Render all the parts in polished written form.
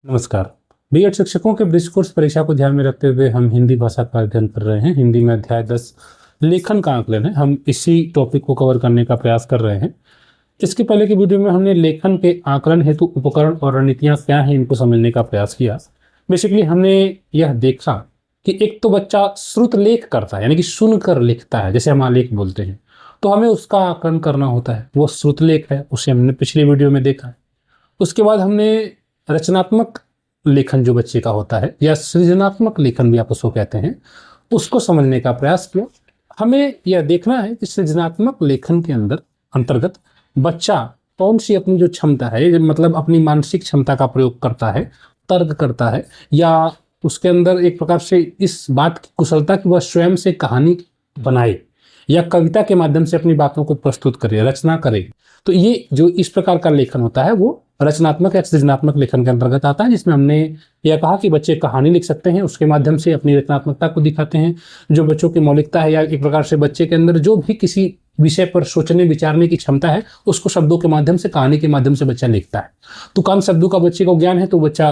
नमस्कार। बीएड शिक्षकों के ब्रिज कोर्स परीक्षा को ध्यान में रखते हुए हम हिंदी भाषा का अध्ययन कर रहे हैं। हिंदी में अध्याय 10 लेखन का आकलन है। हम इसी टॉपिक को कवर करने का प्रयास कर रहे हैं। इसके पहले की वीडियो में हमने लेखन के आकलन हेतु उपकरण और रणनीतियां क्या हैं इनको समझने का प्रयास किया। बेसिकली हमने यह देखा कि एक तो बच्चा श्रुत लेख करता है, यानी कि सुनकर लिखता है, जैसे हम आलेख बोलते हैं, तो हमें उसका आकलन करना होता है। वो श्रुत लेख है, उसे हमने पिछली वीडियो में देखा है। उसके बाद हमने रचनात्मक लेखन जो बच्चे का होता है, या सृजनात्मक लेखन भी आप उसको कहते हैं, उसको समझने का प्रयास किया। हमें यह देखना है कि सृजनात्मक लेखन के अंतर्गत बच्चा कौन सी अपनी जो क्षमता है, मतलब अपनी मानसिक क्षमता का प्रयोग करता है, तर्क करता है, या उसके अंदर एक प्रकार से इस बात की कुशलता कि वह स्वयं से कहानी बनाए या कविता के माध्यम से अपनी बातों को प्रस्तुत करे, रचना करे। तो ये जो इस प्रकार का लेखन होता है वो रचनात्मक या सृजनात्मक लेखन के अंतर्गत आता है, जिसमें हमने यह कहा कि बच्चे कहानी लिख सकते हैं, उसके माध्यम से अपनी रचनात्मकता को दिखाते हैं। जो बच्चों की मौलिकता है, या एक प्रकार से बच्चे के अंदर जो भी किसी विषय पर सोचने विचारने की क्षमता है, उसको शब्दों के माध्यम से, कहानी के माध्यम से बच्चा लिखता है। तुकांत शब्दों का बच्चे को ज्ञान है तो बच्चा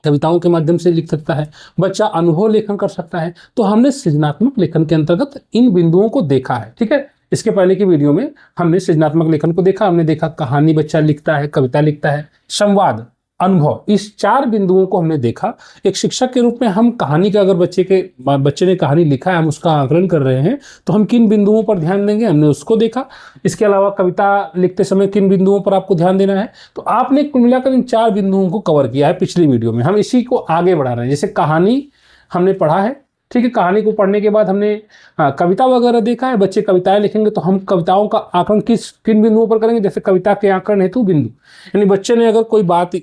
कविताओं के माध्यम से लिख सकता है, बच्चा अनुभव लेखन कर सकता है। तो हमने सृजनात्मक लेखन के अंतर्गत इन बिंदुओं को देखा है। ठीक है, इसके पहले की वीडियो में हमने सृजनात्मक लेखन को देखा। हमने देखा कहानी बच्चा लिखता है, कविता लिखता है, संवाद, अनुभव, इस 4 बिंदुओं को हमने देखा। एक शिक्षक के रूप में हम कहानी का, अगर बच्चे ने कहानी लिखा है, हम उसका आकलन कर रहे हैं, तो हम किन बिंदुओं पर ध्यान देंगे, हमने उसको देखा। इसके अलावा कविता लिखते समय किन बिंदुओं पर आपको ध्यान देना है, तो आपने कुल मिलाकर इन 4 बिंदुओं को कवर किया है पिछली वीडियो में। हम इसी को आगे बढ़ा रहे हैं। जैसे कहानी हमने पढ़ा है, ठीक है, कहानी को पढ़ने के बाद हमने कविता वगैरह देखा है। बच्चे कविताएं लिखेंगे तो हम कविताओं का आकलन किन बिंदुओं पर करेंगे, जैसे कविता के आकलन हेतु बिंदु, यानी बच्चे ने अगर कोई बात,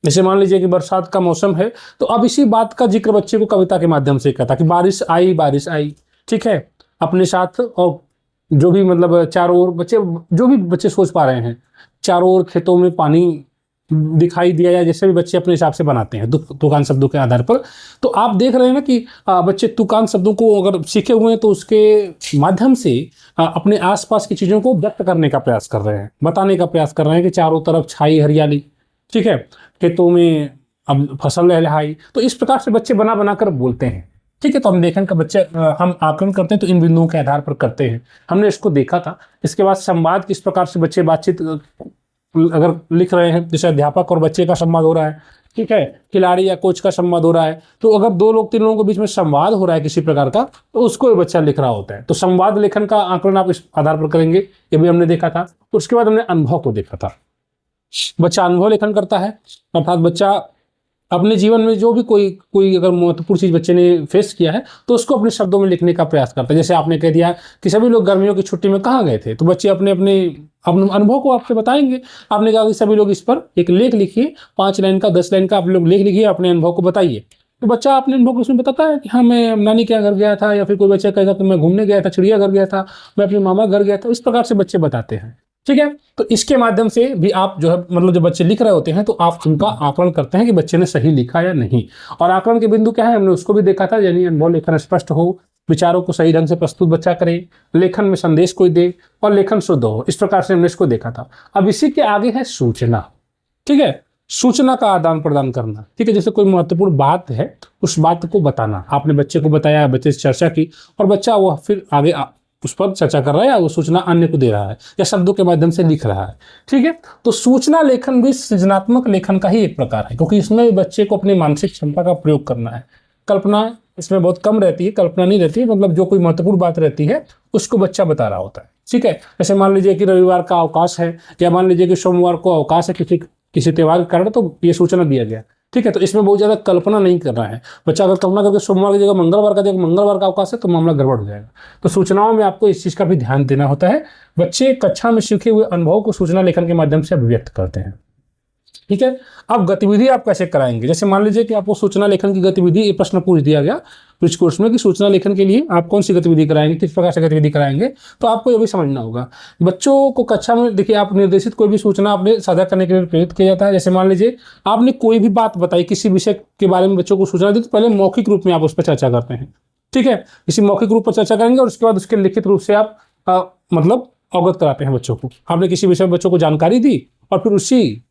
जैसे मान लीजिए कि बरसात का मौसम है, तो अब इसी बात का जिक्र बच्चे को कविता के माध्यम से कहता कि बारिश आई बारिश आई, ठीक है, अपने साथ, और जो भी मतलब चारों ओर बच्चे, जो भी बच्चे सोच पा रहे हैं, चारों ओर खेतों में पानी दिखाई दिया, या जैसे भी बच्चे अपने हिसाब से बनाते हैं तुकांत शब्दों के आधार पर। तो आप देख रहे हैं ना कि बच्चे तुकांत शब्दों को अगर सीखे हुए हैं तो उसके माध्यम से अपने आसपास की चीज़ों को व्यक्त करने का प्रयास कर रहे हैं, बताने का प्रयास कर रहे हैं कि चारों तरफ छाई हरियाली, ठीक है, खेतों में अब फसल लहलहाई। तो इस प्रकार से बच्चे बना बना कर बोलते हैं। ठीक है, तो हम लेखन का बच्चे हम आकलन करते हैं तो इन बिंदुओं के आधार पर करते हैं। हमने इसको देखा था। इसके बाद संवाद, किस प्रकार से बच्चे बातचीत अगर लिख रहे हैं, जैसे अध्यापक और बच्चे का संवाद हो रहा है, ठीक है, खिलाड़ी या कोच का संवाद हो रहा है, तो अगर 2 लोग 3 लोगों के बीच में संवाद हो रहा है किसी प्रकार का, तो उसको बच्चा लिख रहा होता है। तो संवाद लेखन का आकलन आप इस आधार पर करेंगे, ये भी हमने देखा था। उसके बाद हमने अनुभव को देखा था। बच्चा अनुभव लेखन करता है, अर्थात बच्चा अपने जीवन में जो भी कोई अगर महत्वपूर्ण चीज़ बच्चे ने फेस किया है तो उसको अपने शब्दों में लिखने का प्रयास करता है। जैसे आपने कह दिया कि सभी लोग गर्मियों की छुट्टी में कहाँ गए थे, तो बच्चे अपने अनुभव को आपसे बताएंगे। आपने कहा कि सभी लोग इस पर एक लेख लिखिए, 5 लाइन का, 10 लाइन का आप लोग लेख लिखिए, अपने अनुभव को बताइए। तो बच्चा अपने अनुभव को उसमें बताता है कि हाँ, मैं नानी के घर गया था, या फिर कोई बच्चा कहेगा कि मैं घूमने गया था, चिड़ियाघर गया था, मैं अपने मामा घर गया था। इस प्रकार से बच्चे बताते हैं। ठीक है, तो इसके माध्यम से भी आप जो है, मतलब जब बच्चे लिख रहे होते हैं तो आप उनका आकलन करते हैं कि बच्चे ने सही लिखा या नहीं। और आकलन के बिंदु क्या है, हमने उसको भी देखा था, यानी अनुभव लेखन स्पष्ट हो, विचारों को सही ढंग से प्रस्तुत बच्चा करे, लेखन में संदेश कोई दे, और लेखन शुद्ध हो। इस प्रकार से हमने इसको देखा था। अब इसी के आगे है सूचना। ठीक है, सूचना का आदान प्रदान करना। ठीक है, जैसे कोई महत्वपूर्ण बात है, उस बात को बताना। आपने बच्चे को बताया, बच्चे से चर्चा की, और बच्चा वह फिर आगे उस पर चर्चा कर रहा है, या वो सूचना अन्य को दे रहा है, या शब्दों के माध्यम से लिख रहा है। ठीक है, तो सूचना लेखन भी सृजनात्मक लेखन का ही एक प्रकार है, क्योंकि इसमें बच्चे को अपनी मानसिक क्षमता का प्रयोग करना है। कल्पना इसमें बहुत कम रहती है, कल्पना नहीं रहती है, मतलब जो कोई महत्वपूर्ण बात रहती है उसको बच्चा बता रहा होता है। ठीक है, जैसे मान लीजिए कि रविवार का अवकाश है, या मान लीजिए कि सोमवार को अवकाश है किसी त्यौहार के कारण, तो ये सूचना दिया गया। ठीक है, तो इसमें बहुत ज़्यादा कल्पना नहीं करना है। बच्चा अगर कल्पना करके सोमवार की जगह मंगलवार का अवकाश है, तो मामला गड़बड़ हो जाएगा। तो सूचनाओं में आपको इस चीज़ का भी ध्यान देना होता है। बच्चे कक्षा में सीखे हुए अनुभव को सूचना लेखन के माध्यम से अभिव्यक्त करते हैं। ठीक है, अब गतिविधि आप कैसे कराएंगे। जैसे मान लीजिए कि आपको सूचना लेखन की गतिविधि, ये प्रश्न पूछ दिया गया ब्रिज कोर्स में कि सूचना लेखन के लिए आप कौन सी गतिविधि कराएंगे, किस प्रकार से गतिविधि कराएंगे, तो आपको ये भी समझना होगा। बच्चों को कक्षा में, देखिए, आप निर्देशित कोई भी सूचना आपने साझा करने के लिए प्रेरित किया जाता है। जैसे मान लीजिए आपने कोई भी बात बताई, किसी विषय के बारे में बच्चों को सूचना दी, तो पहले मौखिक रूप में आप उस पर चर्चा करते हैं। ठीक है, इसी मौखिक रूप पर चर्चा करेंगे, और उसके बाद उसके लिखित रूप से आप मतलब अवगत कराते हैं बच्चों को। आपने किसी विषय में बच्चों को जानकारी दी, और फिर उसी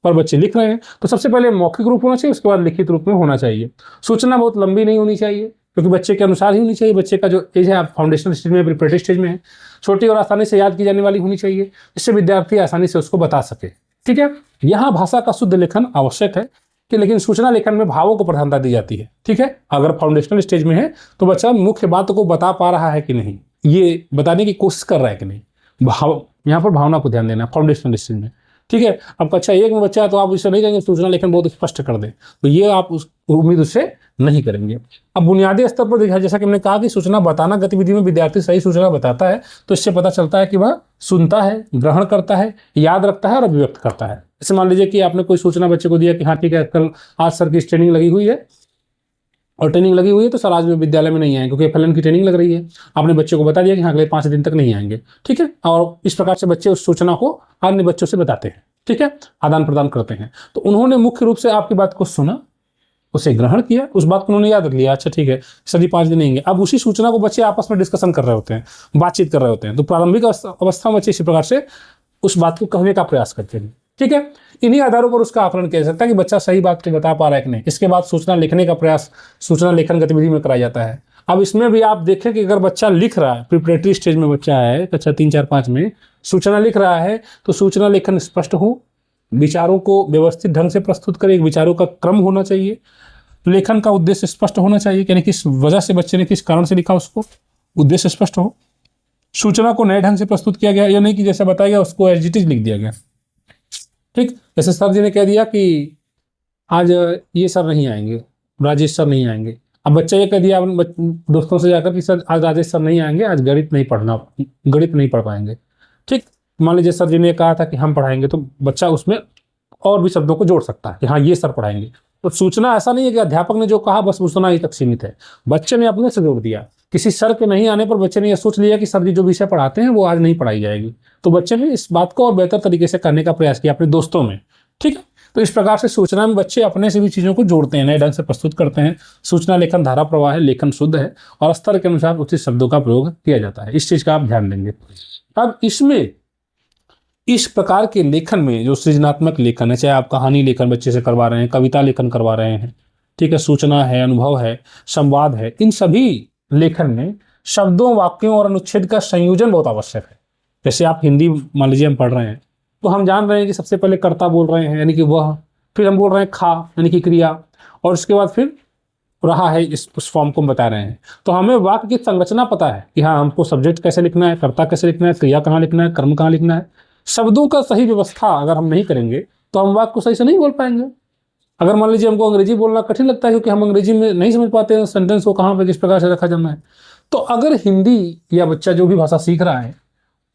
पर बच्चे लिख रहे हैं। तो सबसे पहले मौखिक रूप होना चाहिए, उसके बाद लिखित रूप में होना चाहिए। सूचना बहुत लंबी नहीं होनी चाहिए, क्योंकि बच्चे के अनुसार ही होनी चाहिए। बच्चे का जो एज है, आप फाउंडेशनल स्टेज में, प्रिपरेटरी स्टेज में है, छोटी और आसानी से याद की जाने वाली होनी चाहिए, जिससे विद्यार्थी आसानी से उसको बता सके। ठीक है, यहाँ भाषा का शुद्ध लेखन आवश्यक है कि, लेकिन सूचना लेखन में भावों को प्रधानता दी जाती है। ठीक है, अगर फाउंडेशनल स्टेज में है तो बच्चा मुख्य बात को बता पा रहा है कि नहीं, ये बताने की कोशिश कर रहा है कि नहीं, भाव, यहाँ पर भावना को ध्यान देना फाउंडेशनल स्टेज में। ठीक है, अब कक्षा 1 में बच्चा है तो आप इसे नहीं कहेंगे सूचना लेखन बहुत स्पष्ट कर दे, तो ये आप उस उम्मीद उससे नहीं करेंगे। अब बुनियादी स्तर पर देखा, जैसा कि हमने कहा कि सूचना बताना गतिविधि में विद्यार्थी सही सूचना बताता है, तो इससे पता चलता है कि वह सुनता है, ग्रहण करता है, याद रखता है और अभिव्यक्त करता है। जैसे मान लीजिए कि आपने कोई सूचना बच्चे को दिया कि हाँ ठीक है, कल आज सर की ट्रेनिंग लगी हुई है, और ट्रेनिंग लगी हुई है तो सर आज विद्यालय में नहीं आएंगे क्योंकि FLN की ट्रेनिंग लग रही है। आपने बच्चे को बता दिया कि हाँ अगले 5 दिन तक नहीं आएंगे। ठीक है, और इस प्रकार से बच्चे उस सूचना को अन्य बच्चों से बताते हैं। ठीक है, आदान प्रदान करते हैं। तो उन्होंने मुख्य रूप से आपकी बात को सुना, उसे ग्रहण किया, उस बात को उन्होंने याद रख लिया, अच्छा ठीक है सर जी 5 दिन नहीं आएंगे। अब उसी सूचना को बच्चे आपस में डिस्कशन कर रहे होते हैं, बातचीत कर रहे होते हैं। तो प्रारंभिक अवस्था में बच्चे इसी प्रकार से उस बात को कहने का प्रयास करते हैं। ठीक है, इन्हीं आधारों पर उसका आकलन किया जा सकता है कि बच्चा सही बात को बता पा रहा है कि नहीं। इसके बाद सूचना लिखने का प्रयास सूचना लेखन गतिविधि में कराया जाता है। अब इसमें भी आप देखें कि अगर बच्चा लिख रहा है, प्रिपरेटरी स्टेज में बच्चा है, कक्षा 3, 4, 5 में सूचना लिख रहा है, तो सूचना लेखन स्पष्ट हो, विचारों को व्यवस्थित ढंग से प्रस्तुत करे, विचारों का क्रम होना चाहिए, लेखन का उद्देश्य स्पष्ट होना चाहिए, यानी किस वजह से बच्चे ने किस कारण से लिखा उसको उद्देश्य स्पष्ट हो। सूचना को नए ढंग से प्रस्तुत किया गया, या नहीं कि जैसा बताया गया उसको एज इट इज लिख दिया गया। ठीक, जैसे सर जी ने कह दिया कि आज ये सर नहीं आएंगे, राजेश सर नहीं आएंगे। अब बच्चा ये कह दिया दोस्तों से जाकर कि सर आज राजेश सर नहीं आएंगे, आज गणित नहीं पढ़ पाएंगे। ठीक, मान लीजिए सर जी ने कहा था कि हम पढ़ाएंगे, तो बच्चा उसमें और भी शब्दों को जोड़ सकता है कि हाँ ये सर पढ़ाएंगे। तो सूचना ऐसा नहीं है कि अध्यापक ने जो कहा बस सूचना ही तक सीमित है, बच्चे ने अपने से जोड़ दिया। किसी सर के नहीं आने पर बच्चे ने यह सोच लिया कि सर जी जो विषय पढ़ाते हैं वो आज नहीं पढ़ाई जाएगी, तो बच्चे ने इस बात को और बेहतर तरीके से करने का प्रयास किया अपने दोस्तों में। ठीक है, तो इस प्रकार से सूचना में बच्चे अपने से भी चीज़ों को जोड़ते हैं, नए ढंग से प्रस्तुत करते हैं। सूचना लेखन धारा प्रवाह है, लेखन शुद्ध है और स्तर के अनुसार उचित शब्दों का प्रयोग किया जाता है। इस चीज़ का आप ध्यान देंगे। अब इसमें इस प्रकार के लेखन में जो सृजनात्मक लेखन है, चाहे आप कहानी लेखन बच्चे से करवा रहे हैं, कविता लेखन करवा रहे हैं, ठीक है, सूचना है, अनुभव है, संवाद है, इन सभी लेखन में शब्दों, वाक्यों और अनुच्छेद का संयोजन बहुत आवश्यक है। जैसे आप हिंदी मान लीजिए हम पढ़ रहे हैं, तो हम जान रहे हैं कि सबसे पहले कर्ता बोल रहे हैं यानी कि वह, फिर हम बोल रहे हैं खा यानी कि क्रिया, और उसके बाद फिर रहा है, उस फॉर्म को हम बता रहे हैं। तो हमें वाक्य की संरचना पता है कि हाँ हमको सब्जेक्ट कैसे लिखना है, कर्ता कैसे लिखना है, क्रिया कहाँ लिखना है, कर्म कहाँ लिखना है। शब्दों का सही व्यवस्था अगर हम नहीं करेंगे तो हम वाक्य को सही से नहीं बोल पाएंगे। अगर मान लीजिए हमको अंग्रेजी बोलना कठिन लगता है क्योंकि हम अंग्रेजी में नहीं समझ पाते हैं सेंटेंस को कहाँ पर किस प्रकार से रखा जाना है, तो अगर हिंदी या बच्चा जो भी भाषा सीख रहा है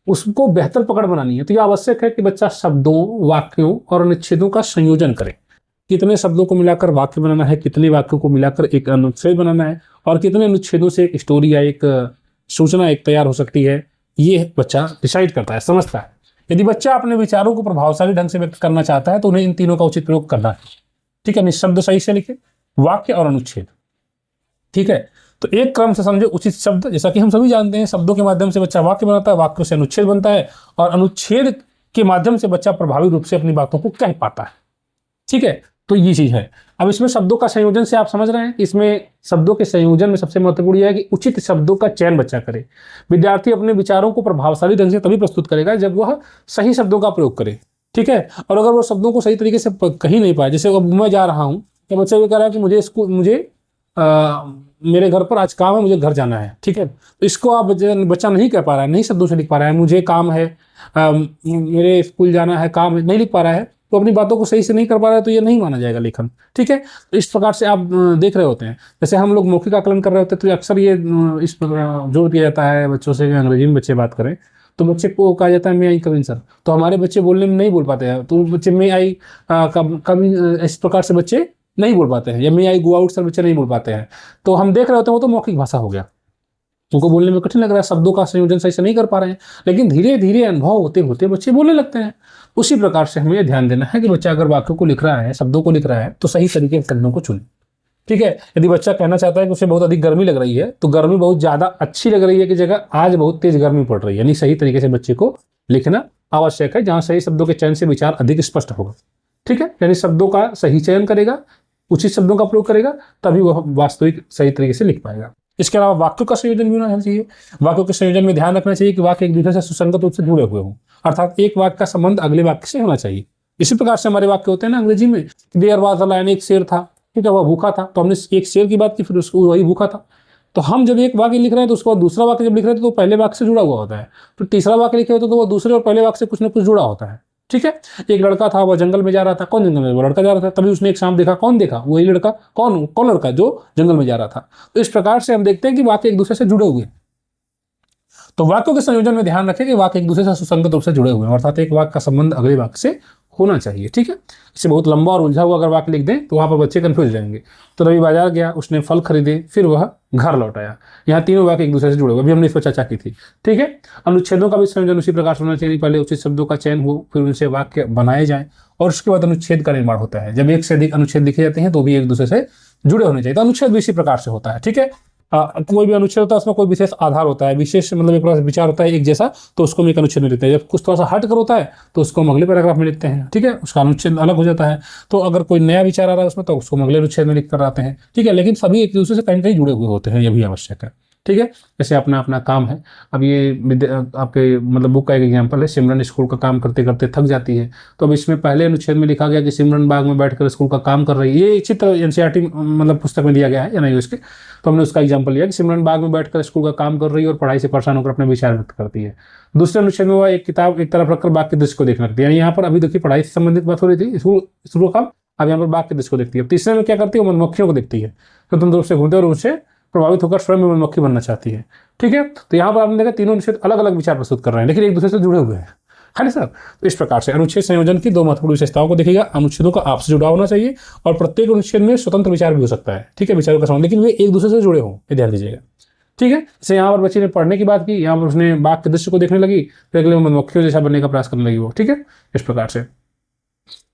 उसको बेहतर पकड़ बनानी है, तो यह आवश्यक है कि बच्चा शब्दों, वाक्यों और अनुच्छेदों का संयोजन करे। कितने शब्दों को मिलाकर वाक्य बनाना है, कितने वाक्यों को मिलाकर एक अनुच्छेद बनाना है, और कितने अनुच्छेदों से एक स्टोरी या एक सूचना एक तैयार हो सकती है, ये बच्चा डिसाइड करता है, समझता है। यदि बच्चा अपने विचारों को प्रभावशाली ढंग से व्यक्त करना चाहता है तो उन्हें इन तीनों का उचित प्रयोग करना है। ठीक है, निशब्द सही से लिखे, वाक्य और अनुच्छेद। ठीक है, तो एक क्रम से समझे उचित शब्द, जैसा कि हम सभी जानते हैं शब्दों के माध्यम से बच्चा वाक्य बनाता है, वाक्यों से अनुच्छेद बनता है, और अनुच्छेद के माध्यम से बच्चा प्रभावी रूप से अपनी बातों को कह पाता है। ठीक है, तो ये चीज है। अब इसमें शब्दों का संयोजन से आप समझ रहे हैं, इसमें शब्दों के संयोजन में सबसे महत्वपूर्ण यह है कि उचित शब्दों का चयन बच्चा करे। विद्यार्थी अपने विचारों को प्रभावशाली ढंग से तभी प्रस्तुत करेगा जब वह सही शब्दों का प्रयोग करे। ठीक है, और अगर वो शब्दों को सही तरीके से कहीं नहीं पाए, जैसे अब मैं जा रहा हूँ तो बच्चा ये कह रहा है कि मुझे मेरे घर पर आज काम है, मुझे घर जाना है। ठीक है, तो इसको आप बच्चा नहीं कह पा रहा है, नहीं शब्दों से लिख पा रहा है, मुझे काम है, मेरे स्कूल जाना है, काम है, नहीं लिख पा रहा है, तो अपनी बातों को सही से नहीं कर पा रहा है, तो ये नहीं माना जाएगा लेखन। ठीक है, तो इस प्रकार से आप देख रहे होते हैं। जैसे हम लोग मौखिक आकलन कर रहे होते हैं तो अक्सर ये इस पर जोर दिया जाता है बच्चों से, अंग्रेजी में बच्चे बात करें तो बच्चे को कहा जाता है मे आई कम इन सर, तो हमारे बच्चे बोलने में नहीं बोल पाते हैं, तो बच्चे मे आई कम इस प्रकार से बच्चे नहीं बोल पाते हैं, या मे आई गो आउट सर बच्चे नहीं बोल पाते हैं। तो हम देख रहे होते हैं वो तो मौखिक भाषा हो गया, उनको बोलने में कठिन लग रहा है, शब्दों का संयोजन सही से नहीं कर पा रहे हैं, लेकिन धीरे धीरे अनुभव होते होते बच्चे बोलने लगते हैं। उसी प्रकार से हमें ध्यान देना है कि बच्चा अगर वाक्यों को लिख रहा है, शब्दों को लिख रहा है, तो सही तरीके के कदमों को चुने। ठीक है, यदि बच्चा कहना चाहता है कि उसे बहुत अधिक गर्मी लग रही है, तो गर्मी बहुत ज़्यादा अच्छी लग रही है की जगह आज बहुत तेज गर्मी पड़ रही है, यानी सही तरीके से बच्चे को लिखना आवश्यक है, जहाँ सही शब्दों के चयन से विचार अधिक स्पष्ट होगा। ठीक है, यानी शब्दों का सही चयन करेगा, उचित शब्दों का प्रयोग करेगा, तभी वह वास्तविक सही तरीके से लिख पाएगा। इसके अलावा वाक्यों का संयोजन भी होना चाहिए। वाक्यों के संयोजन में ध्यान रखना चाहिए कि वाक्य एक दूसरे से सुसंगत रूप से जुड़े हुए हों, अर्थात एक वाक्य का संबंध अगले वाक्य से होना चाहिए। इसी प्रकार से हमारे वाक्य होते हैं ना अंग्रेजी में, देयर वाज अ लायन, एक शेर था, ठीक है, वह भूखा था, तो हमने एक शेर की बात की, फिर उसको वही भूखा था। तो हम जब एक वाक्य लिख रहे हैं तो उसके बाद दूसरा वाक्य जब लिख रहे हैं तो पहले वाक्य से जुड़ा हुआ होता है, तो तीसरा वाक्य लिखे होते तो वो दूसरे और पहले वाक्य से कुछ ना कुछ जुड़ा होता है। ठीक है, एक लड़का था, वह जंगल में जा रहा था, कौन जंगल में? वो लड़का जा रहा था। तभी उसने एक शाम देखा, कौन देखा? वही लड़का। कौन कौन लड़का? जो जंगल में जा रहा था। तो इस प्रकार से हम देखते हैं कि वाक्य एक दूसरे से जुड़े हुए हैं। तो वाक्यों के संयोजन में ध्यान रखें कि वाक्य एक दूसरे से सुसंगत रूप से जुड़े हुए हैं, अर्थात एक वाक्य का संबंध अगले वाक्य से होना चाहिए। ठीक है, इसे बहुत लंबा और उलझा हुआ अगर वाक्य लिख दें तो वहां पर बच्चे कंफ्यूज जाएंगे। तो रवि बाजार गया, उसने फल खरीदे, फिर वह घर लौट आया। यहाँ तीनों वाक्य एक दूसरे से जुड़े हुए, अभी हमने इस पर चर्चा की थी। ठीक है, अनुच्छेदों का भी संयोजन उसी प्रकार से होना चाहिए, पहले उचित शब्दों का चयन हो, फिर उनसे वाक्य बनाए जाए और उसके बाद अनुच्छेद का निर्माण होता है। जब एक से अधिक अनुच्छेद लिखे जाते हैं तो भी एक दूसरे से जुड़े होने चाहिए। तो अनुच्छेद भी इसी प्रकार से होता है। ठीक है, कोई भी अनुच्छेद होता है उसमें कोई विशेष आधार होता है, विशेष मतलब एक प्रकार से विचार होता है एक जैसा, तो उसको हम एक अनुच्छेद में लिखते हैं। जब कुछ थोड़ा सा हट कर होता है तो उसको हम अगले पैराग्राफ में लिखते हैं। ठीक है, उसका अनुच्छेद अलग हो जाता है। तो अगर कोई नया विचार आ रहा है उसमें तो उसको हम अगले अनुच्छेद में लिख कर आते हैं। ठीक है, लेकिन सभी एक दूसरे से कहीं कहीं जुड़े हुए होते हैं, यह भी आवश्यक है। ठीक है, जैसे अपना अपना काम है। अब ये आपके मतलब बुक का एक एग्जाम्पल है, सिमरन स्कूल का काम करते करते थक जाती है। तो अब इसमें पहले अनुच्छेद में लिखा गया कि सिमरन बाग में बैठकर स्कूल का काम कर रही है। ये चित्र एनसीईआरटी मतलब पुस्तक में दिया गया है या नहीं उसके, तो हमने उसका एग्जाम्पल लिया कि सिमरन बाग में बैठकर स्कूल का काम कर रही है और पढ़ाई से परेशान होकर अपने विचार व्यक्त करती है। दूसरे अनुच्छेद में वह एक किताब एक तरफ रखकर बाग के दृश्य को देखने लगती है। यानी यहाँ पर अभी देखिए पढ़ाई से संबंधित बात हो रही थी, स्कूल का, अब यहाँ पर बाग के दृश्य को देखती है। तीसरे में क्या करती है? मधुमक्खियों को देखती है, स्वतंत्र रूप से घूमते और उनसे प्रभावित होकर स्वयं में मधुमक्खी बनना चाहती है। ठीक है, तो यहाँ पर आपने देखा तीनों अनुच्छेद अलग अलग विचार प्रस्तुत कर रहे हैं, लेकिन एक दूसरे से जुड़े हुए हैं, है ना सर। तो इस प्रकार से अनुच्छेद संयोजन की दो महत्वपूर्ण विशेषताओं को देखिएगा। अनुच्छेदों का आपसे जुड़ा होना चाहिए और प्रत्येक अनुच्छेद में स्वतंत्र विचार भी हो सकता है। ठीक है, विचारों का संबंध, लेकिन वे एक दूसरे से जुड़े हों, ये ध्यान दीजिएगा। ठीक है, जैसे यहाँ पर बच्चे ने पढ़ने की बात की, यहाँ पर उसने बाग के दृश्य को देखने लगी, फिर अगले मधुमक्खियों जैसा बनने का प्रयास करने लगी वो। ठीक है, इस प्रकार से।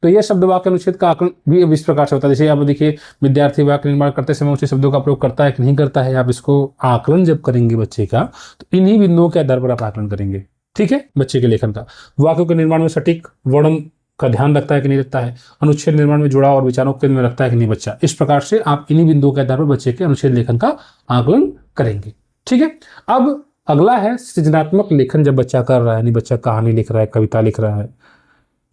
तो यह शब्द वाक्य अनुच्छेद का आकलन भी इस प्रकार से होता है। जैसे आप देखिए विद्यार्थी वाक्य निर्माण करते समय उचित शब्दों का प्रयोग करता है कि नहीं करता है, आप इसको आकलन जब करेंगे बच्चे का तो इन्हीं बिंदुओं के आधार पर आप आकलन करेंगे। ठीक है, बच्चे के लेखन का। वाक्यों के निर्माण में सटीक वर्णन का ध्यान रखता है कि नहीं रखता है, अनुच्छेद निर्माण में जुड़ाव और विचारों के में रखता है कि नहीं बच्चा। इस प्रकार से आप इन्हीं बिंदुओं के आधार पर बच्चे के अनुच्छेद लेखन का आकलन करेंगे। ठीक है, अब अगला है सृजनात्मक लेखन। जब बच्चा कर रहा है, नहीं बच्चा कहानी लिख रहा है, कविता लिख रहा है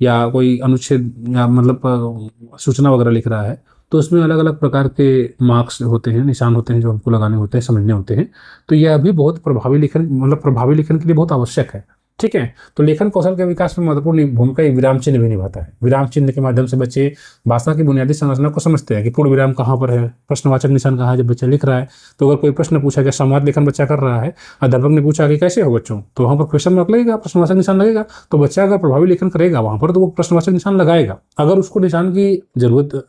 या कोई अनुच्छेद या मतलब सूचना वगैरह लिख रहा है, तो उसमें अलग अलग प्रकार के मार्क्स होते हैं, निशान होते हैं जो हमको लगाने होते हैं, समझने होते हैं। तो यह भी बहुत प्रभावी लेखन मतलब प्रभावी लेखन के लिए बहुत आवश्यक है। ठीक है, तो लेखन कौशल के विकास में महत्वपूर्ण भूमिका विराम चिन्ह भी निभाता है। विराम चिन्ह के माध्यम से बच्चे भाषा की बुनियादी संरचना को समझते हैं कि पूर्ण विराम कहाँ पर है, प्रश्नवाचक निशान कहाँ है। जब बच्चा लिख रहा है तो अगर कोई प्रश्न पूछा गया, संवाद लेखन बच्चा कर रहा है, अध्यापक ने पूछा कि कैसे हो बच्चों, तो वहाँ पर क्वेश्चन मार्क लगेगा, प्रश्नवाचक निशान लगेगा। तो बच्चा अगर प्रभावी लेखन करेगा वहाँ पर तो वो प्रश्नवाचक निशान लगाएगा। अगर उसको निशान की जरूरत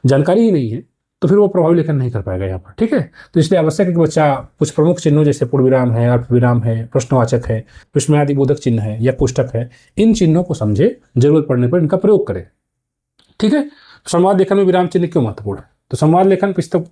जानकारी ही नहीं है तो फिर वो प्रभावी लेखन नहीं कर पाएगा यहाँ पर। ठीक है, तो इसलिए आवश्यक है कि बच्चा कुछ प्रमुख चिन्हों जैसे पूर्ण विराम है, अल्प विराम है, प्रश्नवाचक है, विस्मयादि बोधक चिन्ह है या पुस्तक है, इन चिन्हों को समझे, जरूरत पड़ने पर इनका प्रयोग करे। ठीक है, संवाद लेखन में विराम चिन्ह क्यों महत्वपूर्ण है? तो संवाद लेखन पुस्तक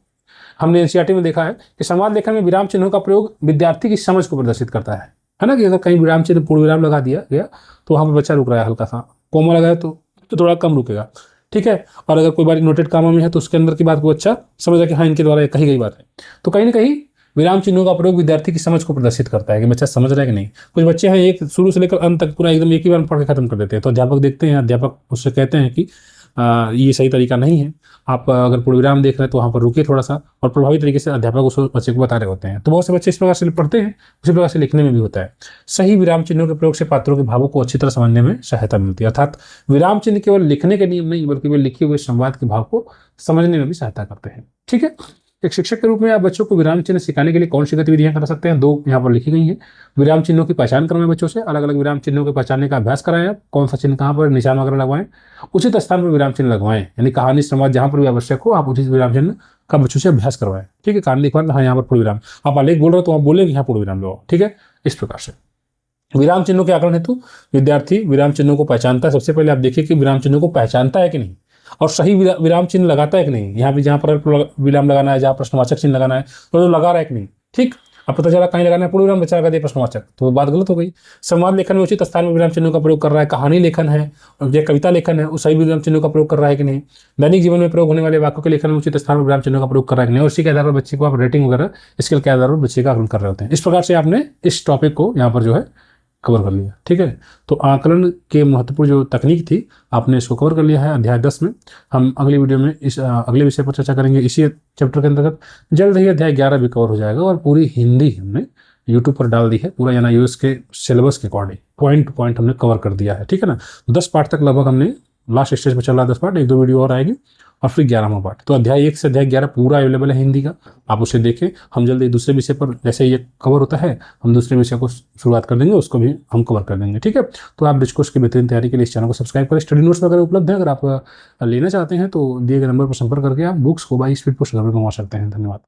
हमने एनसीईआरटी में देखा है कि संवाद लेखन में विराम चिन्हों का प्रयोग विद्यार्थी की समझ को प्रदर्शित करता है ना। कि अगर कहीं विराम चिन्ह पूर्ण विराम लगा दिया गया तो वहाँ पर बच्चा रुक रहा है, हल्का सा कोमा लगाया तो थोड़ा कम रुकेगा। ठीक है, और अगर कोई बार नोटेड कामों में है तो उसके अंदर की बात को अच्छा समझा कि हाँ इनके द्वारा कही गई बात है। तो कहीं ना कहीं विराम चिन्हों का प्रयोग विद्यार्थी की समझ को प्रदर्शित करता है कि बच्चा समझ रहा है कि नहीं। कुछ बच्चे हैं एक शुरू से लेकर अंत तक पूरा एकदम एक ही बार पढ़ के खत्म कर देते हैं, तो अध्यापक देखते हैं, अध्यापक उससे कहते हैं कि ये सही तरीका नहीं है, आप अगर पूर्ण विराम देख रहे हैं तो वहाँ पर रुकिए थोड़ा सा, और प्रभावी तरीके से अध्यापक उस बच्चे को बता रहे होते हैं। तो बहुत से बच्चे इस प्रकार से पढ़ते हैं, उसी प्रकार से लिखने में भी होता है। सही विराम चिन्हों के प्रयोग से पात्रों के भावों को अच्छी तरह समझने में सहायता मिलती है। अर्थात विराम चिन्ह केवल लिखने के नियम नहीं बल्कि वे लिखे हुए संवाद के भाव को समझने में भी सहायता करते हैं। ठीक है, एक शिक्षक के रूप में आप बच्चों को विराम चिन्ह सिखाने के लिए कौन सी गतिविधियां कर सकते हैं? दो यहाँ पर लिखी गई हैं। विराम चिन्हों की पहचान करवाएं, बच्चों से अलग अलग विराम चिन्हों के पहचानने का अभ्यास कराएं, आप कौन सा चिन्ह कहाँ पर निशान वगैरह लगवाएं, उचित स्थान पर विराम चिन्ह लगवाएं, यानी कहानी संवाद जहाँ पर भी आवश्यक हो आप उचित विराम चिन्ह का बच्चों से अभ्यास करवाएं। ठीक है, कहानी लिखवाएं, हाँ यहाँ पर पूर्ण विराम, आप आलेख बोल रहे हो तो आप बोले कि यहाँ पूर्ण विराम लगाओ। ठीक है, इस प्रकार से विराम चिन्हों के आकलन हेतु विद्यार्थी विराम चिन्हों को पहचानता है। सबसे पहले आप देखिए कि विराम चिन्हों को पहचानता है कि नहीं और सही विराम चिन्ह लगाता है कि नहीं। यहाँ पे जहाँ पर विराम लगाना है, जहाँ प्रश्नवाचक चिन्ह लगाना है तो लगा रहा है कि नहीं। ठीक, अब पता चला कहीं लगाना है पूर्णविराम बचा कर दिया प्रश्नवाचक, तो बात गलत हो गई। संवाद लेखन में उचित स्थान में विराम चिन्हों का प्रयोग कर रहा है, कहानी लेखन है या कविता लेखन है उस सही विराम चिन्हों का प्रयोग कर रहा है कि नहीं, दैनिक जीवन में प्रयोग होने वाले वाक्यों के लेखन में उचित स्थान में विराम चिन्हों का प्रयोग कर रहा है कि नहीं, और इसी के आधार पर बच्चे को आप रेटिंग वगैरह स्किल के आधार पर बच्चे का आकलन कर रहे होते हैं। इस प्रकार से आपने इस टॉपिक को यहाँ पर जो है कवर कर लिया। ठीक है, तो आकलन के महत्वपूर्ण जो तकनीक थी आपने इसको कवर कर लिया है अध्याय 10 में। हम अगली वीडियो में इस अगले विषय पर चर्चा करेंगे इसी चैप्टर के अंतर्गत। जल्द ही अध्याय 11 भी कवर हो जाएगा और पूरी हिंदी हमने यूट्यूब पर डाल दी है, पूरा NIOS के सिलेबस के अकॉर्डिंग पॉइंट टू पॉइंट हमने कवर कर दिया है। ठीक है ना, 10 पार्ट तक लगभग हमने लास्ट स्टेज पर चल रहा है, 10 पार्ट, 1-2 वीडियो और आएगी और फिर 11वां पार्ट। तो अध्याय 1 से अध्याय 11 पूरा अवेलेबल है हिंदी का, आप उसे देखें। हम जल्दी दूसरे विषय पर, जैसे ये कवर होता है हम दूसरे विषय को शुरुआत कर देंगे, उसको भी हम कवर कर देंगे। ठीक है, तो आप ब्रिज कोर्स की बेहतरीन तैयारी के लिए इस चैनल को सब्सक्राइब करें। स्टडी नोट्स वगैरह उपलब्ध है, अगर आप लेना चाहते हैं तो दिए गए नंबर पर संपर्क करके आप बुक्स को बाई स्पीड पोस्ट घर में मंगवा सकते हैं। धन्यवाद।